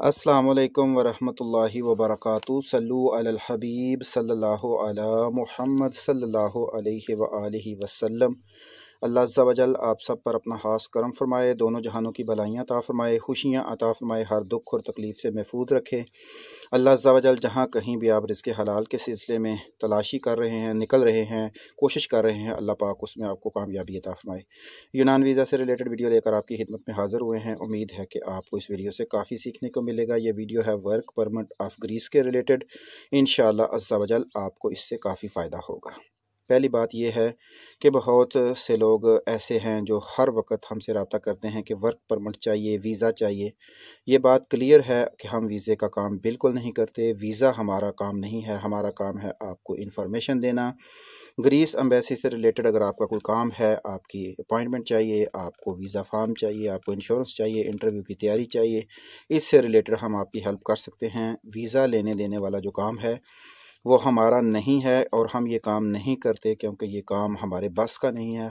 अस्सलामुअलैकुम वरहमतुल्लाहि वबरकातुहू। सल्लु अलल हबीब सल्लल्लाहु अला मुहम्मद सल्लल्लाहु अलैहि व आलिहि वसल्लम। अल्लाह अज़्ज़ा वजल आप सब पर अपना खास करम फरमाए, दोनों जहानों की भलाइयाँ अता फरमाए, खुशियाँ अता फरमाए, हर दुख और तकलीफ़ से महफूज रखे। अल्लाह अज़्ज़ा वजल जहाँ कहीं भी आप रिज़्क़ हलाल के सिलसिले में तलाशी कर रहे हैं, निकल रहे हैं, कोशिश कर रहे हैं, अल्लाह पाक उसमें आपको कामयाबी अता फरमाए। यूनान वीज़ा से रिलेटेड वीडियो लेकर आपकी खिदमत में हाज़िर हुए हैं। उम्मीद है कि आपको इस वीडियो से काफ़ी सीखने को मिलेगा। ये वीडियो है वर्क परमिट ऑफ ग्रीस के रिलेटेड। इंशाअल्लाह अज़्ज़ा वजल आपको इससे काफ़ी फ़ायदा होगा। पहली बात यह है कि बहुत से लोग ऐसे हैं जो हर वक्त हमसे रब्ता करते हैं कि वर्क परमिट चाहिए, वीज़ा चाहिए। ये बात क्लियर है कि हम वीज़े का काम बिल्कुल नहीं करते। वीज़ा हमारा काम नहीं है, हमारा काम है आपको इन्फॉर्मेशन देना। ग्रीस एम्बेसी से रिलेटेड अगर आपका कोई काम है, आपकी अपॉइंटमेंट चाहिए, आपको वीज़ा फॉर्म चाहिए, आपको इंश्योरेंस चाहिए, इंटरव्यू की तैयारी चाहिए, इससे रिलेटेड हम आपकी हेल्प कर सकते हैं। वीज़ा लेने देने वाला जो काम है वो हमारा नहीं है और हम ये काम नहीं करते क्योंकि ये काम हमारे बस का नहीं है।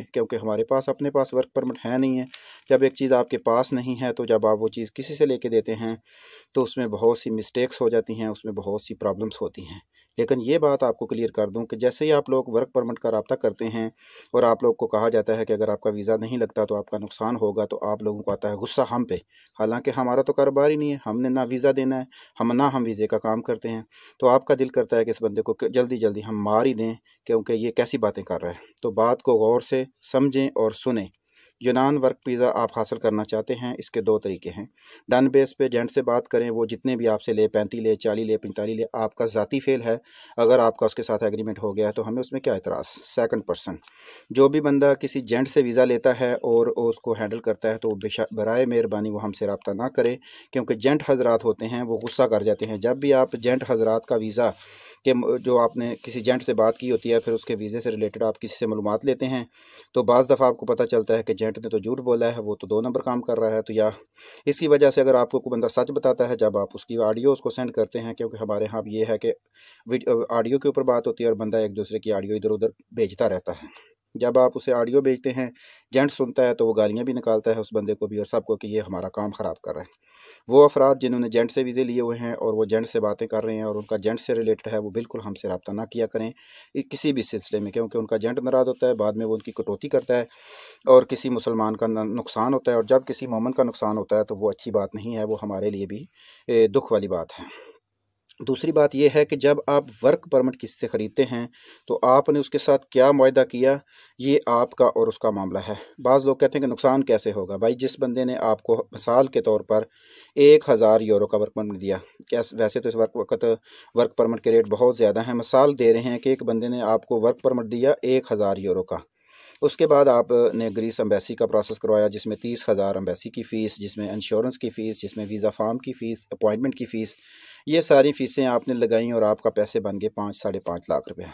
क्योंकि हमारे पास अपने पास वर्क परमिट है नहीं है। जब एक चीज़ आपके पास नहीं है तो जब आप वो चीज़ किसी से लेके देते हैं तो उसमें बहुत सी मिस्टेक्स हो जाती हैं, उसमें बहुत सी प्रॉब्लम्स होती हैं। लेकिन ये बात आपको क्लियर कर दूं कि जैसे ही आप लोग वर्क परमिट का रब्ता करते हैं और आप लोग को कहा जाता है कि अगर आपका वीज़ा नहीं लगता तो आपका नुकसान होगा, तो आप लोगों को आता है गुस्सा हम पे। हालांकि हमारा तो कारोबार ही नहीं है, हमने ना वीज़ा देना है, हम वीज़े का काम करते हैं। तो आपका दिल करता है कि इस बंदे को जल्दी जल्दी हम मार ही दें क्योंकि ये कैसी बातें कर रहा है। तो बात को गौर से समझें और सुने। यूनान वर्क वीज़ा आप हासिल करना चाहते हैं, इसके दो तरीके हैं। डन बेस पे एजेंट से बात करें, वो जितने भी आपसे ले, 35 ले, 40 ले, 45 ले, आपका ज़ाती फेल है। अगर आपका उसके साथ एग्रीमेंट हो गया है तो हमें उसमें क्या एतराज़। सेकंड पर्सन जो भी बंदा किसी एजेंट से वीज़ा लेता है और उसको हैंडल करता है तो बराए मेहरबानी वो हमसे रब्ता ना करे, क्योंकि एजेंट हजरात होते हैं वो गुस्सा कर जाते हैं। जब भी आप एजेंट हजरात का वीज़ा कि जो आपने किसी एजेंट से बात की होती है, फिर उसके वीज़े से रिलेटेड आप किसी से मालूमात लेते हैं, तो बाज़ दफ़ा आपको पता चलता है कि एजेंट ने तो झूठ बोला है, वो तो 2 नंबर काम कर रहा है। तो या इसकी वजह से अगर आपको कोई बंदा सच बताता है, जब आप उसकी ऑडियो उसको सेंड करते हैं, क्योंकि हमारे यहाँ ये है कि ऑडियो के ऊपर बात होती है और बंदा एक दूसरे की ऑडियो इधर उधर भेजता रहता है। जब आप उसे ऑडियो भेजते हैं, एजेंट सुनता है तो वो गालियाँ भी निकालता है उस बंदे को भी और सबको कि ये हमारा काम ख़राब कर रहा है। वो अफराद जिन्होंने एजेंट से वीज़े लिए हुए हैं और वो एजेंट से बातें कर रहे हैं और उनका एजेंट से रिलेटेड है, वो बिल्कुल हमसे रब्ता ना किया करें किसी भी सिलसिले में, क्योंकि उनका एजेंट नाराज़ होता है, बाद में वो उनकी कटौती करता है और किसी मुसलमान का नुकसान होता है। और जब किसी मोमिन का नुकसान होता है तो वो अच्छी बात नहीं है, वो हमारे लिए भी दुख वाली बात है। दूसरी बात यह है कि जब आप वर्क परमिट किसी से ख़रीदते हैं तो आपने उसके साथ क्या मुआहदा किया, ये आपका और उसका मामला है। बाज़ लोग कहते हैं कि नुकसान कैसे होगा। भाई, जिस बंदे ने आपको मिसाल के तौर पर 1000 यूरो का वर्क परमिट दिया, क्या वैसे तो इस वक्त वर्क परमिट के रेट बहुत ज़्यादा हैं, मिसाल दे रहे हैं कि एक बंदे ने आपको वर्क परमिट दिया 1000 यूरो का। उसके बाद आपने ग्रीस एम्बेसी का प्रोसेस करवाया जिसमें 30,000 एम्बेसी की फ़ीस, जिसमें इंश्योरेंस की फ़ीस, जिसमें वीज़ा फार्म की फ़ीस, अपॉइंटमेंट की फ़ीस, ये सारी फ़ीसें आपने लगाई और आपका पैसे बन गए 5-5.5 लाख रुपये।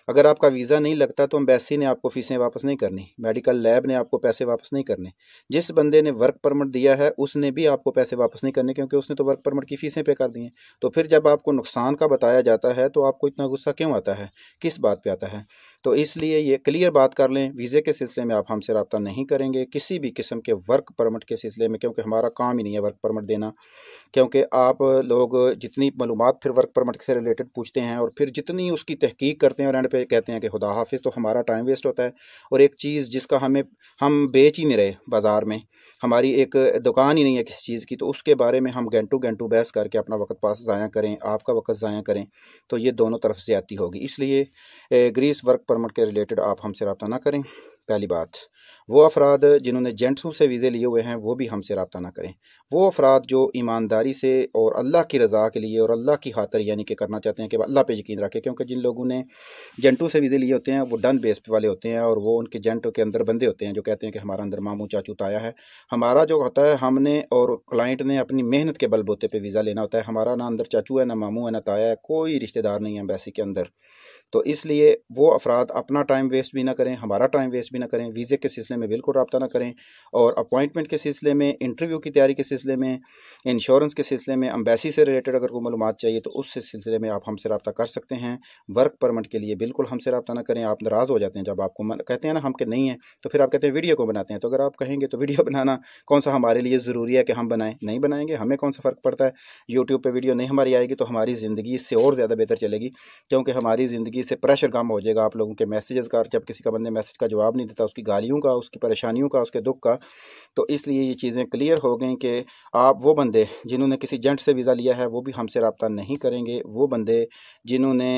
अगर आपका वीज़ा नहीं लगता तो एम्बेसी ने आपको फ़ीसें वापस नहीं करनी, मेडिकल लैब ने आपको पैसे वापस नहीं करने। जिस बंदे ने वर्क परमिट दिया है उसने भी आपको पैसे वापस नहीं करने, क्योंकि उसने तो वर्क परमिट की फ़ीसें पे कर दी हैं। तो फिर जब आपको नुकसान का बताया जाता है तो आपको इतना गुस्सा क्यों आता है, किस बात पे आता है। तो इसलिए ये क्लियर बात कर लें, वीज़े के सिलसिले में आप हमसे रब्ता नहीं करेंगे किसी भी किस्म के वर्क परमिट के सिलसिले में, क्योंकि हमारा काम ही नहीं है वर्क परमिट देना। क्योंकि आप लोग जितनी मालूमात फिर वर्क परमिट से रिलेटेड पूछते हैं और फिर जितनी उसकी तहकीक करते हैं और एंड पे कहते हैं कि खुदा हाफिज़, तो हमारा टाइम वेस्ट होता है। और एक चीज़ जिसका हम बेच ही नहीं रहे बाज़ार में, हमारी एक दुकान ही नहीं है किसी चीज़ की, तो उसके बारे में हम घंटों घंटों बहस करके अपना वक्त पास ज़ाया करें, आपका वक्त ज़ाया करें, तो ये दोनों तरफ ज़्यादती होगी। इसलिए ग्रीस वर्क परमिट के रिलेटेड आप हमसे रब्ता ना करें। पहली बात, वो अफराद जिन्होंने एजेंट्सों से वीज़े लिए हुए हैं वो भी हमसे रब्ता ना करें। वो अफराद जो ईमानदारी से और अल्लाह की रज़ा के लिए और अल्लाह की खातिर यानी कि करना चाहते हैं कि अल्लाह पे यकीन रखें, क्योंकि जिन लोगों ने एजेंटों से वीज़े लिए होते हैं वो डन बेस वाले होते हैं और वो उनके एजेंटों के अंदर बंदे होते हैं जो कहते हैं कि हमारा अंदर मामू चाचू ताया है। हमारा जो होता है, हमने और क्लाइंट ने अपनी मेहनत के बलबूते पे वीज़ा लेना होता है। हमारा ना अंदर चाचू है, ना मामू है, ना ताया है, कोई रिश्तेदार नहीं है एम्बेसी के अंदर। तो इसलिए वो अफराद अपना टाइम वेस्ट भी ना करें, हमारा टाइम वेस्ट भी ना करें। वीज़े के सिलसिले में बिल्कुल रब्ता ना करें। और अपॉइंटमेंट के सिलसिले में, इंटरव्यू की तैयारी के सिलसिले में, इंश्योरेंस के सिलसिले में, एम्बेसी से रिलेटेड अगर कोई मालूमात चाहिए तो उस सिलसिले में आप हमसे रब्ता कर सकते हैं। वर्क परमिट के लिए बिल्कुल हमसे रब्ता ना करें। आप नाराज़ हो जाते हैं जब आपको कहते हैं ना हम कि नहीं है, तो फिर आप कहते हैं वीडियो को बनाते हैं। तो अगर आप कहेंगे तो वीडियो बनाना कौन सा हमारे लिए ज़रूरी है कि हम बनाएं? नहीं बनाएंगे, हमें कौन सा फ़र्क पड़ता है। यूट्यूब पे वीडियो नहीं हमारी आएगी तो हमारी ज़िंदगी इससे और ज़्यादा बेहतर चलेगी, क्योंकि हमारी ज़िंदगी से प्रेशर कम हो जाएगा आप लोगों के मैसेजेस का। जब किसी का बंदे मैसेज का जवाब नहीं देता, उसकी गालियों का, उसकी परेशानियों का, उसके दुख का, तो इसलिए ये चीज़ें क्लियर हो गई कि आप वो बंदे जिन्होंने किसी एजेंट से वीज़ा लिया है वो भी हमसे रब्ता नहीं करेंगे। वो बंदे जिन्होंने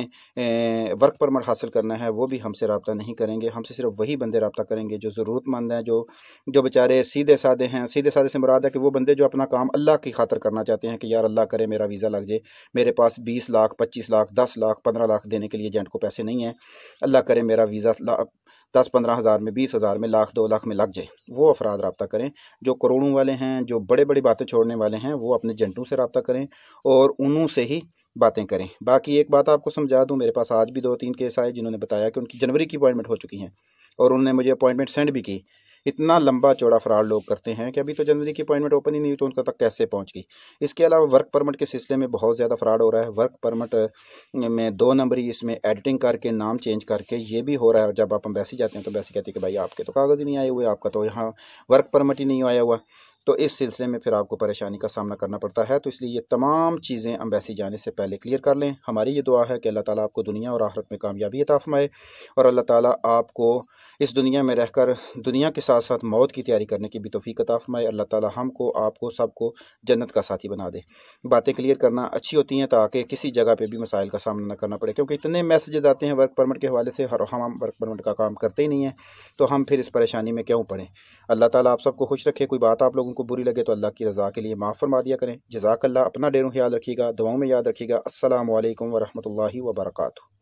वर्क परमिट हासिल करना है वो भी हमसे रब्ता नहीं करेंगे। हमसे सिर्फ वही बंदे रब्ता करेंगे जो ज़रूरतमंद हैं, जो बेचारे सीधे साधे हैं। सीधे साधे से मुराद है कि वो बंदे जो अपना काम अल्लाह की खातर करना चाहते हैं कि यार अल्लाह करे मेरा वीज़ा लग जाए, मेरे पास 20 लाख 25 लाख 10 लाख 15 लाख देने के लिए एजेंट को पैसे नहीं है, अल्लाह करे मेरा वीज़ा 10-15 हज़ार में, 20 हज़ार में, लाख 2 लाख में लग जाए। वो अफराद रब्ता करें। जो करोड़ों वाले हैं, जो बड़े बड़ी बातें छोड़ने वाले हैं, वो अपने एजेंटों से रब्ता करें और उन्हों से ही बातें करें। बाकी एक बात आपको समझा दूं, मेरे पास आज भी 2-3 केस आए जिन्होंने बताया कि उनकी जनवरी की अपॉइंटमेंट हो चुकी हैं और उन्होंने मुझे अपॉइंटमेंट सेंड भी की। इतना लंबा चौड़ा फ्रॉड लोग करते हैं कि अभी तो जनवरी की अपॉइंटमेंट ओपन ही नहीं हुई तो उनका तक कैसे पहुंच गई। इसके अलावा वर्क परमिट के सिलसिले में बहुत ज़्यादा फ्रॉड हो रहा है। वर्क परमिट में 2 नंबरी इसमें एडिटिंग करके, नाम चेंज करके ये भी हो रहा है। जब आप एम्बेसी जाते हैं तो एम्बेसी कहती है कि भाई आपके तो कागज़ ही नहीं आए हुए, आपका तो यहाँ वर्क परमिट ही नहीं आया हुआ। तो इस सिलसिले में फिर आपको परेशानी का सामना करना पड़ता है। तो इसलिए ये तमाम चीज़ें एम्बेसी जाने से पहले क्लियर कर लें। हमारी ये दुआ है कि अल्लाह ताला आपको दुनिया और आखिरत में कामयाबी अता फरमाए और अल्लाह ताला आपको इस दुनिया में रहकर दुनिया के साथ साथ मौत की तैयारी करने की भी तौफीक अता फरमाए। अल्लाह ताला हमको, आपको, सबको जन्नत का साथी बना दे। बातें क्लियर करना अच्छी होती हैं ताकि किसी जगह पे भी मसाइल का सामना न करना पड़े, क्योंकि इतने मैसेजेस आते हैं वर्क परमिट के हवाले से, हम वर्क परमिट का काम करते ही नहीं हैं, तो हम फिर इस परेशानी में क्यों पड़ें। अल्लाह ताला आप सबको खुश रखे। कोई बात आप लोगों को बुरी लगे तो अल्लाह की रज़ा के लिए माफ़ फरमा दिया करें। जज़ाकल्लाह। अपना ढेरों ख्याल रखिएगा, दुआओं में याद रखिएगा। अस्सलामु अलैकुम व रहमतुल्लाहि व बरकातुहू।